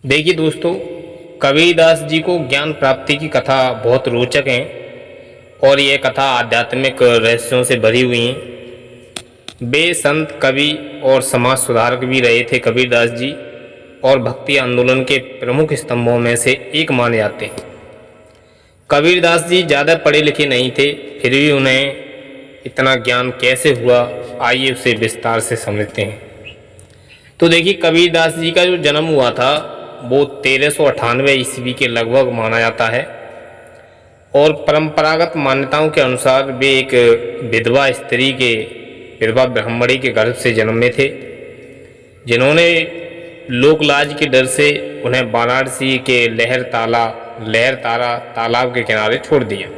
देखिए दोस्तों, कबीरदास जी को ज्ञान प्राप्ति की कथा बहुत रोचक है और यह कथा आध्यात्मिक रहस्यों से भरी हुई है। वे संत, कवि और समाज सुधारक भी रहे थे कबीरदास जी, और भक्ति आंदोलन के प्रमुख स्तंभों में से एक माने जाते हैं। कबीरदास जी ज़्यादा पढ़े लिखे नहीं थे, फिर भी उन्हें इतना ज्ञान कैसे हुआ, आइए उसे विस्तार से समझते हैं। तो देखिए, कबीरदास जी का जो जन्म हुआ था वो 1398 ईस्वी के लगभग माना जाता है, और परंपरागत मान्यताओं के अनुसार वे एक विधवा ब्राह्मणी के गर्भ से जन्मे थे, जिन्होंने लोकलाज के डर से उन्हें वाराणसी के लहर तारा तालाब के किनारे छोड़ दिया।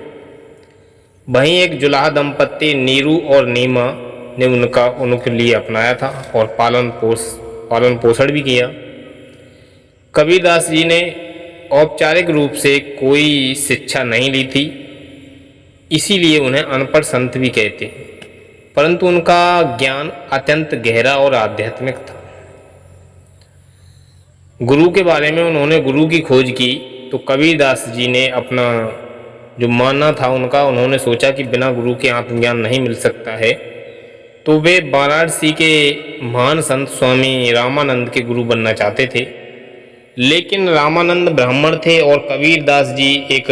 वहीं एक जुलाहा दंपत्ति नीरू और नीमा ने उनके लिए अपनाया था और पालन पोषण भी किया। कबीरदास जी ने औपचारिक रूप से कोई शिक्षा नहीं ली थी, इसीलिए उन्हें अनपढ़ संत भी कहते हैं, परंतु उनका ज्ञान अत्यंत गहरा और आध्यात्मिक था। गुरु के बारे में उन्होंने गुरु की खोज की, तो कबीरदास जी ने अपना जो मानना था उन्होंने सोचा कि बिना गुरु के आत्मज्ञान नहीं मिल सकता है, तो वे वाराणसी के महान संत स्वामी रामानंद के गुरु बनना चाहते थे। लेकिन रामानंद ब्राह्मण थे और कबीरदास जी एक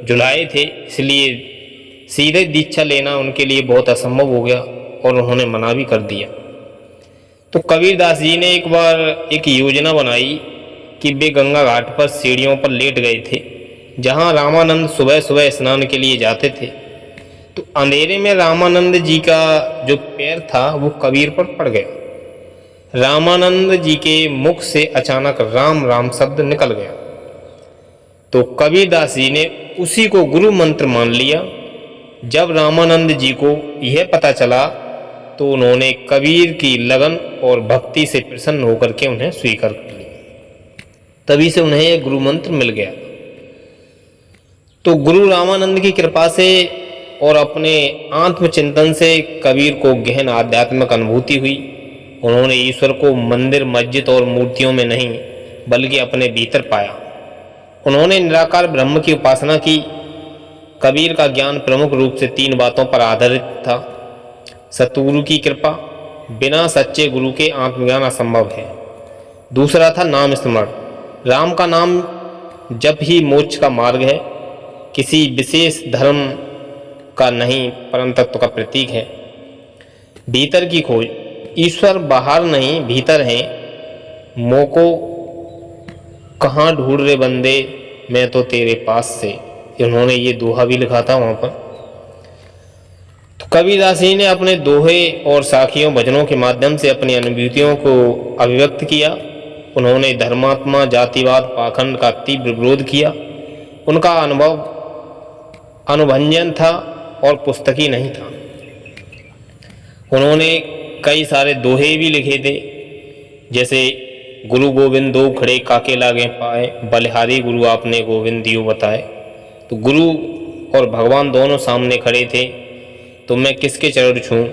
जुलाहे थे, इसलिए सीधे दीक्षा लेना उनके लिए बहुत असंभव हो गया और उन्होंने मना भी कर दिया। तो कबीरदास जी ने एक बार एक योजना बनाई कि वे गंगा घाट पर सीढ़ियों पर लेट गए थे, जहां रामानंद सुबह सुबह स्नान के लिए जाते थे। तो अंधेरे में रामानंद जी का जो पैर था वो कबीर पर पड़ गया। रामानंद जी के मुख से अचानक राम राम शब्द निकल गया, तो कबीरदास जी ने उसी को गुरु मंत्र मान लिया। जब रामानंद जी को यह पता चला तो उन्होंने कबीर की लगन और भक्ति से प्रसन्न होकर के उन्हें स्वीकार कर लिया। तभी से उन्हें यह गुरु मंत्र मिल गया। तो गुरु रामानंद की कृपा से और अपने आत्मचिंतन से कबीर को गहन आध्यात्मिक अनुभूति हुई। उन्होंने ईश्वर को मंदिर, मस्जिद और मूर्तियों में नहीं बल्कि अपने भीतर पाया। उन्होंने निराकार ब्रह्म की उपासना की। कबीर का ज्ञान प्रमुख रूप से 3 बातों पर आधारित था। सतगुरु की कृपा, बिना सच्चे गुरु के आत्मज्ञान असंभव है। दूसरा था नाम स्मरण। राम का नाम जप ही मोक्ष का मार्ग है, किसी विशेष धर्म का नहीं परम तत्व का प्रतीक है। भीतर की खोज, ईश्वर बाहर नहीं भीतर है। मोको कहाँ ढूंढ रहे बंदे, मैं तो तेरे पास से। उन्होंने ये दोहा भी लिखा था वहाँ पर। तो कबीरदास जी ने अपने दोहे और साखियों भजनों के माध्यम से अपनी अनुभूतियों को अभिव्यक्त किया। उन्होंने धर्मात्मा, जातिवाद, पाखंड का तीव्र विरोध किया। उनका अनुभव अनुभंजन था और पुस्तकी नहीं था। उन्होंने कई सारे दोहे भी लिखे थे, जैसे गुरु गोविंद दो खड़े काके लागे पाए, बलिहारी गुरु आपने गोविंद दियो बताए। तो गुरु और भगवान दोनों सामने खड़े थे, तो मैं किसके चरण छूं,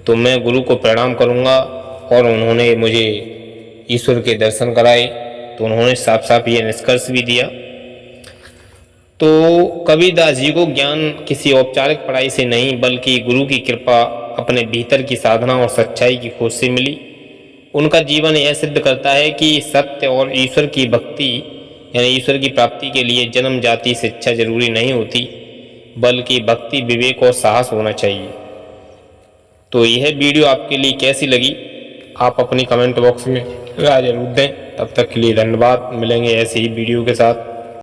तो मैं गुरु को प्रणाम करूंगा। और उन्होंने मुझे ईश्वर के दर्शन कराए, तो उन्होंने साफ साफ ये निष्कर्ष भी दिया। तो कबीरदास जी को ज्ञान किसी औपचारिक पढ़ाई से नहीं बल्कि गुरु की कृपा, अपने भीतर की साधना और सच्चाई की खोज से मिली। उनका जीवन यह सिद्ध करता है कि सत्य और ईश्वर की भक्ति यानी ईश्वर की प्राप्ति के लिए जन्म, जाति, शिक्षा जरूरी नहीं होती, बल्कि भक्ति, विवेक और साहस होना चाहिए। तो यह वीडियो आपके लिए कैसी लगी, आप अपनी कमेंट बॉक्स में राय जरूर दें। तब तक के लिए धन्यवाद। मिलेंगे ऐसे ही वीडियो के साथ।